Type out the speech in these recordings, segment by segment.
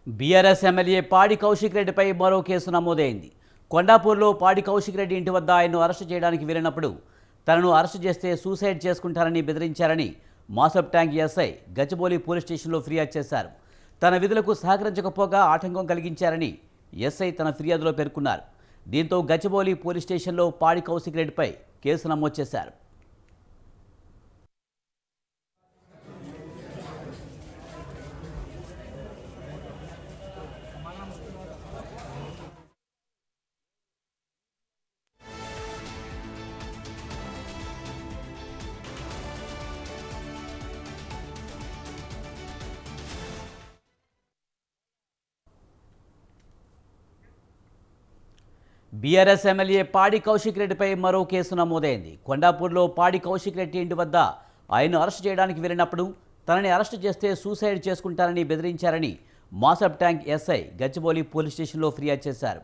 BRS MLA పాడి కౌశిక్ రెడ్డిపై మరో కేసు నమోదైంది. కొండాపూర్లో పాడి కౌశిక్ రెడ్డి ఇంటి వద్ద ఆయన్ను అరెస్టు చేయడానికి వెళ్ళినప్పుడు తనను అరెస్టు చేస్తే సూసైడ్ చేసుకుంటారని బెదిరించారని మాసబ్ ట్యాంక్ ఎస్ఐ గచ్చిబౌలి పోలీస్ స్టేషన్లో ఫిర్యాదు చేశారు. తన విధులకు సహకరించకపోగా ఆటంకం కలిగించారని ఎస్ఐ తన ఫిర్యాదులో పేర్కొన్నారు. దీంతో గచ్చిబౌలి పోలీస్ స్టేషన్లో పాడి కౌశిక్ రెడ్డిపై కేసు నమోదు చేశారు. బీఆర్ఎస్ ఎమ్మెల్యే పాడి కౌశిక్ రెడ్డిపై మరో కేసు నమోదైంది. కొండాపూర్లో పాడి కౌశిక్ రెడ్డి ఇంటి వద్ద ఆయన్ను అరెస్టు చేయడానికి వెళ్ళినప్పుడు తనని అరెస్టు చేస్తే సూసైడ్ చేసుకుంటారని బెదిరించారని మాసబ్ ట్యాంక్ ఎస్ఐ గచ్చిబౌలి పోలీస్ స్టేషన్లో ఫిర్యాదు చేశారు.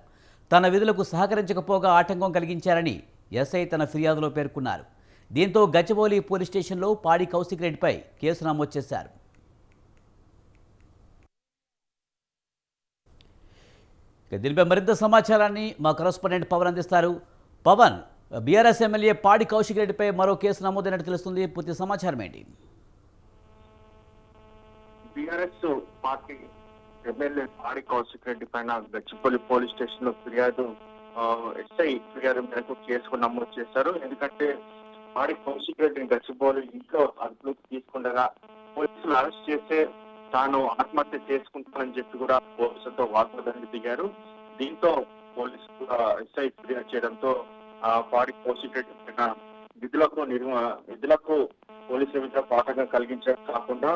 తన విధులకు సహకరించకపోగా ఆటంకం కలిగించారని ఎస్ఐ తన ఫిర్యాదులో పేర్కొన్నారు. దీంతో గచ్చిబౌలి పోలీస్ స్టేషన్లో పాడి కౌశిక్ రెడ్డిపై కేసు నమోదు చేశారు. దీనిపై మరింత సమాచారాన్ని మా కరెస్పాండెంట్ పవన్ అందిస్తారు. పవన్, బీఆర్ఎస్ ఎమ్మెల్యే పాడి కౌశిక్ రెడ్డిపై మరో కేసు నమోదైనట్టు తెలుస్తుంది. పూర్తి సమాచారం ఏంటి? బీఆర్ఎస్ పార్టీ ఎమ్మెల్యే పాడి కౌశిక్ రెడ్డి పైన గచ్చిబౌలి పోలీస్ స్టేషన్ లో ఎస్ఐ ఫిర్యాదు మేరకు కేసు నమోదు చేశారు. ఎందుకంటే పాడి కౌశిక్ రెడ్డిని గచ్చిబౌలి ఇంట్లో అదుపులోకి తీసుకుండగా పోలీసులు అరెస్ట్ చేస్తే తాను ఆత్మహత్య చేసుకుంటానని చెప్పి కూడా పోలీసులతో వాగ్వాదానికి దిగారు. దీంతో పోలీసులు ఎస్ఐ ఫిర్యాదు చేయడంతో పాడి కౌశిక్ రెడ్డి పైన విధులకు పోలీసుల మీద ఆటంకం కలిగించడం కాకుండా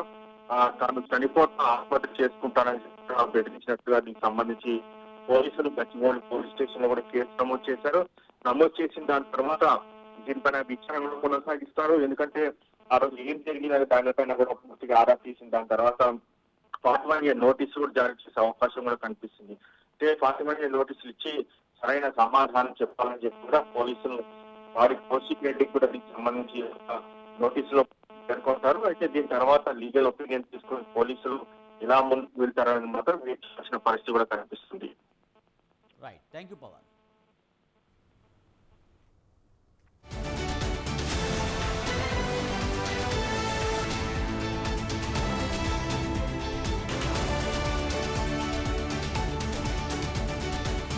తాను చనిపోతా ఆత్మహత్య చేసుకుంటానని చెప్పి బెదిరించినట్టుగా దీనికి సంబంధించి పోలీసులు గచ్చిబౌలి పోలీస్ స్టేషన్ లో కూడా కేసు నమోదు చేశారు. నమోదు చేసిన దాని తర్వాత దీనిపైన విచారణ కొనసాగిస్తారు. ఎందుకంటే ఆ రోజు ఏం జరిగినది దానిపైన కూడా పూర్తిగా ఆరా తీసిన దాని తర్వాత 41 నోటీసులు కూడా జారీ చేసే అవకాశం కూడా కనిపిస్తుంది. అంటే 41 నోటీసులు ఇచ్చి సరైన సమాధానం చెప్పాలని చెప్పి కూడా పోలీసులు వారి కౌశిక్ రెడ్డికి కూడా దీనికి సంబంధించి నోటీసులో పేర్కొంటారు. అయితే దీని తర్వాత లీగల్ ఒపీనియన్ తీసుకుని పోలీసులు ఇలా ముందుకు వెళ్తారని మాత్రం వేచి చూసిన పరిస్థితి కూడా కనిపిస్తుంది. Right, thank you Pawan.